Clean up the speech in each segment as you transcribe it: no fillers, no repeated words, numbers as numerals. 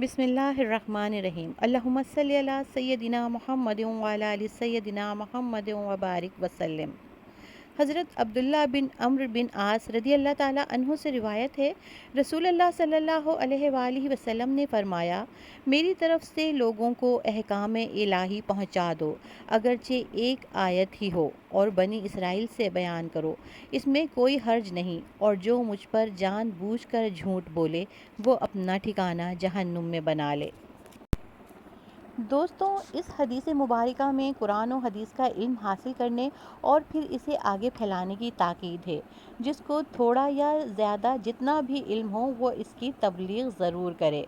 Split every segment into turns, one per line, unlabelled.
بسم اللہ الرحمن الرحیم۔ اللہم صلی علی سیدنا محمد وعلی آل سیدنا محمد وبارک وسلم۔ حضرت عبداللہ بن عمرو بن عاص رضی اللہ تعالیٰ عنہ سے روایت ہے، رسول اللہ صلی اللہ علیہ وآلہ وسلم نے فرمایا، میری طرف سے لوگوں کو احکام الہی پہنچا دو، اگرچہ ایک آیت ہی ہو، اور بنی اسرائیل سے بیان کرو، اس میں کوئی حرج نہیں، اور جو مجھ پر جان بوجھ کر جھوٹ بولے وہ اپنا ٹھکانہ جہنم میں بنا لے۔ دوستوں، اس حدیث مبارکہ میں قرآن و حدیث کا علم حاصل کرنے اور پھر اسے آگے پھیلانے کی تاکید ہے۔ جس کو تھوڑا یا زیادہ جتنا بھی علم ہو وہ اس کی تبلیغ ضرور کرے۔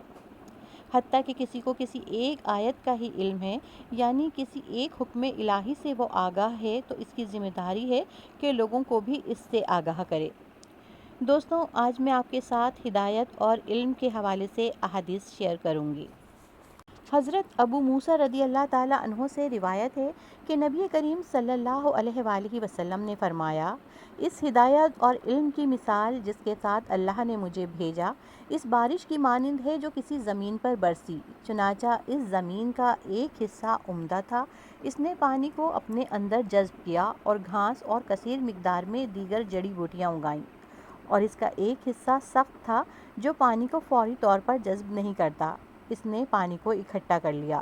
حتیٰ کہ کسی کو کسی ایک آیت کا ہی علم ہے، یعنی کسی ایک حکم الہی سے وہ آگاہ ہے، تو اس کی ذمہ داری ہے کہ لوگوں کو بھی اس سے آگاہ کرے۔ دوستوں، آج میں آپ کے ساتھ ہدایت اور علم کے حوالے سے احادیث شیئر کروں گی۔ حضرت ابو موسیٰ رضی اللہ تعالیٰ عنہ سے روایت ہے کہ نبی کریم صلی اللہ علیہ وآلہ وسلم نے فرمایا، اس ہدایت اور علم کی مثال جس کے ساتھ اللہ نے مجھے بھیجا، اس بارش کی مانند ہے جو کسی زمین پر برسی، چنانچہ اس زمین کا ایک حصہ عمدہ تھا، اس نے پانی کو اپنے اندر جذب کیا اور گھاس اور کثیر مقدار میں دیگر جڑی بوٹیاں اگائیں، اور اس کا ایک حصہ سخت تھا جو پانی کو فوری طور پر جذب نہیں کرتا، اس نے پانی کو اکٹھا کر لیا،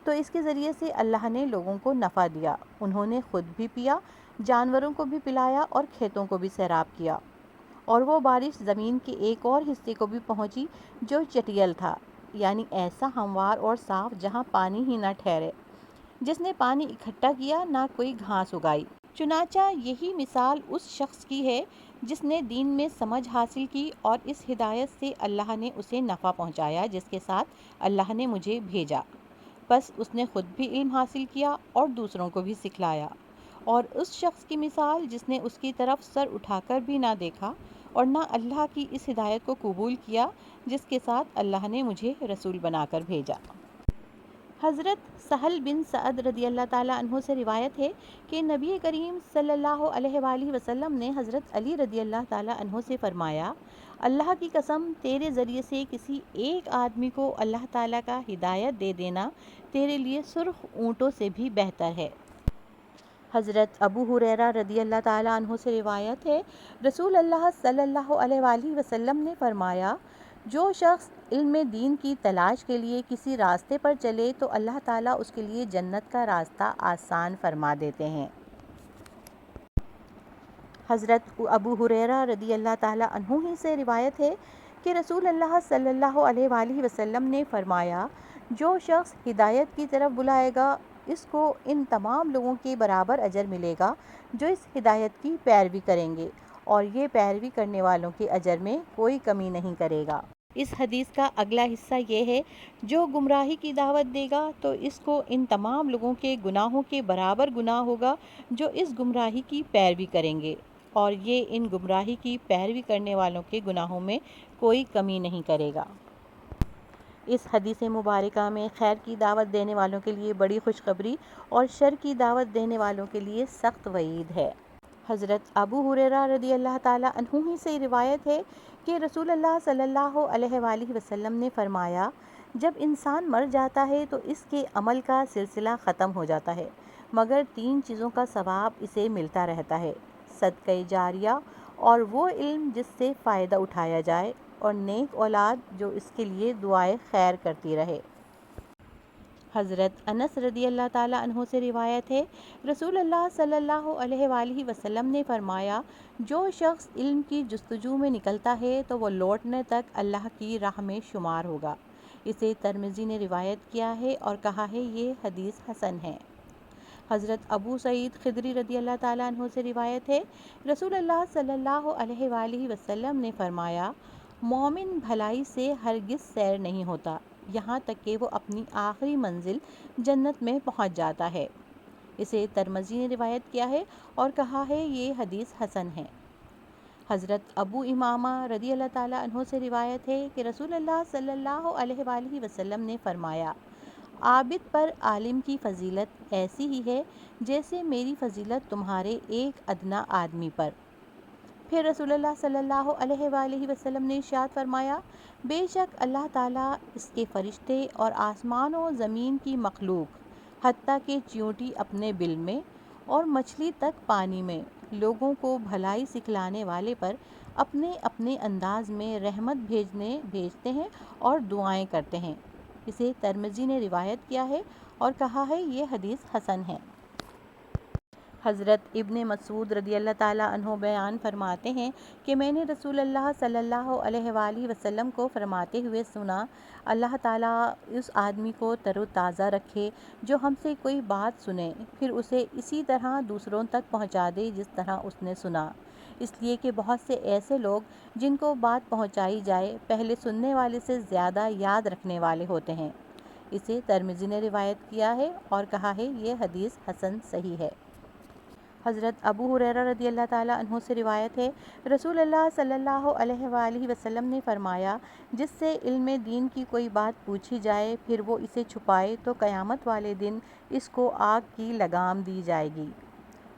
تو اس کے ذریعے سے اللہ نے لوگوں کو نفع دیا، انہوں نے خود بھی پیا، جانوروں کو بھی پلایا اور کھیتوں کو بھی سیراب کیا۔ اور وہ بارش زمین کے ایک اور حصے کو بھی پہنچی جو چٹیل تھا، یعنی ایسا ہموار اور صاف جہاں پانی ہی نہ ٹھہرے، جس نے پانی اکٹھا کیا، نہ کوئی گھاس اگائی۔ چنانچہ یہی مثال اس شخص کی ہے جس نے دین میں سمجھ حاصل کی اور اس ہدایت سے اللہ نے اسے نفع پہنچایا جس کے ساتھ اللہ نے مجھے بھیجا، بس اس نے خود بھی علم حاصل کیا اور دوسروں کو بھی سکھلایا۔ اور اس شخص کی مثال جس نے اس کی طرف سر اٹھا کر بھی نہ دیکھا اور نہ اللہ کی اس ہدایت کو قبول کیا جس کے ساتھ اللہ نے مجھے رسول بنا کر بھیجا۔ حضرت سہل بن سعد رضی اللہ تعالیٰ عنہ سے روایت ہے کہ نبی کریم صلی اللہ علیہ وآلہ وسلم نے حضرت علی رضی اللہ تعالیٰ عنہ سے فرمایا، اللہ کی قسم، تیرے ذریعے سے کسی ایک آدمی کو اللہ تعالیٰ کا ہدایت دے دینا تیرے لیے سرخ اونٹوں سے بھی بہتر ہے۔ حضرت ابو ہریرہ رضی اللہ تعالیٰ عنہ سے روایت ہے، رسول اللہ صلی اللہ علیہ وآلہ وسلم نے فرمایا، جو شخص علم دین کی تلاش کے لیے کسی راستے پر چلے تو اللہ تعالیٰ اس کے لیے جنت کا راستہ آسان فرما دیتے ہیں۔ حضرت ابو ہریرہ رضی اللہ تعالیٰ عنہ ہی سے روایت ہے کہ رسول اللہ صلی اللہ علیہ وآلہ وسلم نے فرمایا، جو شخص ہدایت کی طرف بلائے گا اس کو ان تمام لوگوں کے برابر اجر ملے گا جو اس ہدایت کی پیروی کریں گے، اور یہ پیروی کرنے والوں کے اجر میں کوئی کمی نہیں کرے گا۔ اس حدیث کا اگلا حصہ یہ ہے، جو گمراہی کی دعوت دے گا تو اس کو ان تمام لوگوں کے گناہوں کے برابر گناہ ہوگا جو اس گمراہی کی پیروی کریں گے، اور یہ ان گمراہی کی پیروی کرنے والوں کے گناہوں میں کوئی کمی نہیں کرے گا۔ اس حدیث مبارکہ میں خیر کی دعوت دینے والوں کے لیے بڑی خوشخبری اور شر کی دعوت دینے والوں کے لیے سخت وعید ہے۔ حضرت ابو ہریرہ رضی اللہ تعالیٰ عنہ ہی سے روایت ہے کہ رسول اللہ صلی اللہ علیہ وآلہ وسلم نے فرمایا، جب انسان مر جاتا ہے تو اس کے عمل کا سلسلہ ختم ہو جاتا ہے، مگر 3 چیزوں کا ثواب اسے ملتا رہتا ہے: صدقہ جاریہ، اور وہ علم جس سے فائدہ اٹھایا جائے، اور نیک اولاد جو اس کے لیے دعائے خیر کرتی رہے۔ حضرت انس رضی اللہ تعالیٰ عنہ سے روایت ہے، رسول اللہ صلی اللہ علیہ وآلہ وسلم نے فرمایا، جو شخص علم کی جستجو میں نکلتا ہے تو وہ لوٹنے تک اللہ کی راہ میں شمار ہوگا۔ اسے ترمذی نے روایت کیا ہے اور کہا ہے یہ حدیث حسن ہے۔ حضرت ابو سعید خدری رضی اللہ تعالیٰ عنہ سے روایت ہے، رسول اللہ صلی اللہ علیہ وآلہ وسلم نے فرمایا، مومن بھلائی سے ہرگز سیر نہیں ہوتا یہاں تک کہ وہ اپنی آخری منزل جنت میں پہنچ جاتا ہے۔ اسے ترمذی نے روایت کیا ہے اور کہا ہے یہ حدیث حسن ہے۔ حضرت ابو امامہ رضی اللہ تعالیٰ عنہ سے روایت ہے کہ رسول اللہ صلی اللہ علیہ وآلہ وسلم نے فرمایا، عابد پر عالم کی فضیلت ایسی ہی ہے جیسے میری فضیلت تمہارے ایک ادنا آدمی پر۔ پھر رسول اللہ صلی اللہ علیہ وآلہ وسلم نے ارشاد فرمایا، بے شک اللہ تعالیٰ، اس کے فرشتے اور آسمان و زمین کی مخلوق، حتیٰ کہ چیونٹی اپنے بل میں اور مچھلی تک پانی میں، لوگوں کو بھلائی سکھلانے والے پر اپنے اپنے انداز میں رحمت بھیجتے ہیں اور دعائیں کرتے ہیں۔ اسے ترمذی نے روایت کیا ہے اور کہا ہے یہ حدیث حسن ہے۔ حضرت ابن مسعود رضی اللہ تعالیٰ عنہ بیان فرماتے ہیں کہ میں نے رسول اللہ صلی اللہ علیہ وآلہ وسلم کو فرماتے ہوئے سنا، اللہ تعالیٰ اس آدمی کو تر و تازہ رکھے جو ہم سے کوئی بات سنے، پھر اسے اسی طرح دوسروں تک پہنچا دے جس طرح اس نے سنا، اس لیے کہ بہت سے ایسے لوگ جن کو بات پہنچائی جائے پہلے سننے والے سے زیادہ یاد رکھنے والے ہوتے ہیں۔ اسے ترمذی نے روایت کیا ہے اور کہا ہے یہ حدیث حسن صحیح ہے۔ حضرت ابو ہریرہ رضی اللہ تعالیٰ عنہ سے روایت ہے، رسول اللہ صلی اللہ علیہ وآلہ وسلم نے فرمایا، جس سے علم دین کی کوئی بات پوچھی جائے پھر وہ اسے چھپائے تو قیامت والے دن اس کو آگ کی لگام دی جائے گی۔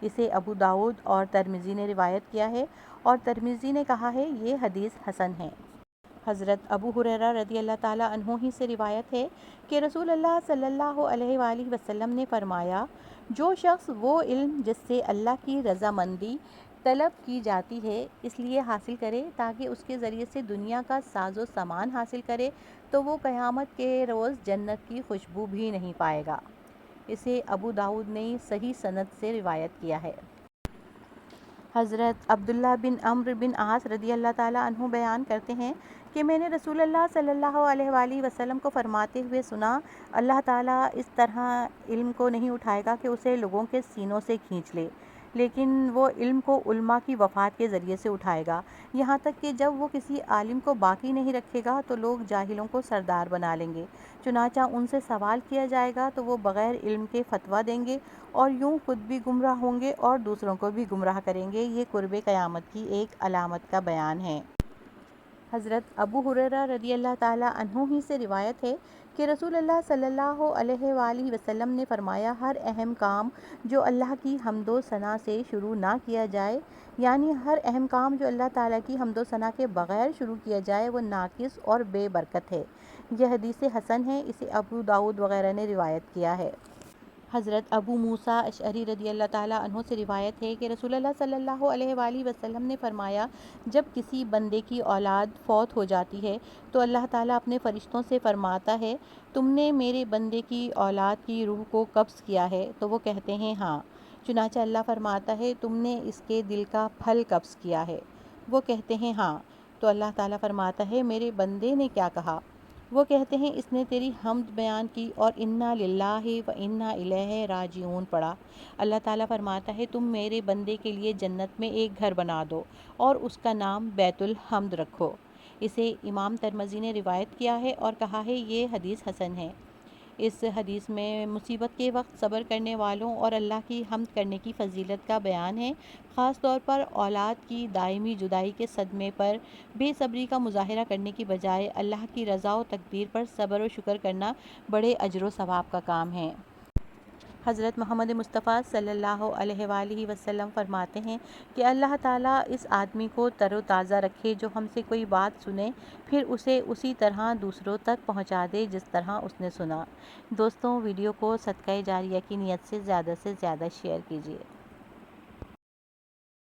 اسے ابو داؤد اور ترمذی نے روایت کیا ہے اور ترمذی نے کہا ہے یہ حدیث حسن ہے۔ حضرت ابو ہریرہ رضی اللہ تعالیٰ عنہ ہی سے روایت ہے کہ رسول اللہ صلی اللہ علیہ وآلہ وسلم نے فرمایا، جو شخص وہ علم جس سے اللہ کی رضامندی طلب کی جاتی ہے اس لیے حاصل کرے تاکہ اس کے ذریعے سے دنیا کا ساز و سامان حاصل کرے تو وہ قیامت کے روز جنت کی خوشبو بھی نہیں پائے گا۔ اسے ابو داؤد نے صحیح سند سے روایت کیا ہے۔ حضرت عبداللہ بن عمرو بن عاص رضی اللہ تعالیٰ عنہ بیان کرتے ہیں کہ میں نے رسول اللہ صلی اللہ علیہ وآلہ وسلم کو فرماتے ہوئے سنا، اللہ تعالیٰ اس طرح علم کو نہیں اٹھائے گا کہ اسے لوگوں کے سینوں سے کھینچ لے، لیکن وہ علم کو علماء کی وفات کے ذریعے سے اٹھائے گا، یہاں تک کہ جب وہ کسی عالم کو باقی نہیں رکھے گا تو لوگ جاہلوں کو سردار بنا لیں گے، چنانچہ ان سے سوال کیا جائے گا تو وہ بغیر علم کے فتویٰ دیں گے اور یوں خود بھی گمراہ ہوں گے اور دوسروں کو بھی گمراہ کریں گے۔ یہ قرب قیامت کی ایک علامت کا بیان ہے۔ حضرت ابو ہریرہ رضی اللہ تعالیٰ عنہ ہی سے روایت ہے کہ رسول اللہ صلی اللہ علیہ وآلہ وسلم نے فرمایا، ہر اہم کام جو اللہ کی حمد و ثنا سے شروع نہ کیا جائے، یعنی ہر اہم کام جو اللہ تعالیٰ کی حمد و ثنا کے بغیر شروع کیا جائے وہ ناقص اور بے برکت ہے۔ یہ حدیث حسن ہے، اسے ابو داؤد وغیرہ نے روایت کیا ہے۔ حضرت ابو موسیٰ اشعری رضی اللہ تعالیٰ عنہ سے روایت ہے کہ رسول اللہ صلی اللہ علیہ وآلہ وسلم نے فرمایا، جب کسی بندے کی اولاد فوت ہو جاتی ہے تو اللہ تعالیٰ اپنے فرشتوں سے فرماتا ہے، تم نے میرے بندے کی اولاد کی روح کو قبض کیا ہے؟ تو وہ کہتے ہیں ہاں، چنانچہ اللہ فرماتا ہے، تم نے اس کے دل کا پھل قبض کیا ہے؟ وہ کہتے ہیں ہاں، تو اللہ تعالیٰ فرماتا ہے، میرے بندے نے کیا کہا؟ وہ کہتے ہیں اس نے تیری حمد بیان کی اور انا للہ و انا الیہ راجعون پڑھا۔ اللہ تعالیٰ فرماتا ہے، تم میرے بندے کے لیے جنت میں ایک گھر بنا دو اور اس کا نام بیت الحمد رکھو۔ اسے امام ترمذی نے روایت کیا ہے اور کہا ہے یہ حدیث حسن ہے۔ اس حدیث میں مصیبت کے وقت صبر کرنے والوں اور اللہ کی حمد کرنے کی فضیلت کا بیان ہے، خاص طور پر اولاد کی دائمی جدائی کے صدمے پر بے صبری کا مظاہرہ کرنے کی بجائے اللہ کی رضا و تقدیر پر صبر و شکر کرنا بڑے اجر و ثواب کا کام ہے۔ حضرت محمد مصطفیٰ صلی اللہ علیہ وآلہ وسلم فرماتے ہیں کہ اللہ تعالیٰ اس آدمی کو تر و تازہ رکھے جو ہم سے کوئی بات سنے پھر اسے اسی طرح دوسروں تک پہنچا دے جس طرح اس نے سنا۔ دوستوں، ویڈیو کو صدقہ جاریہ کی نیت سے زیادہ شیئر کیجیے۔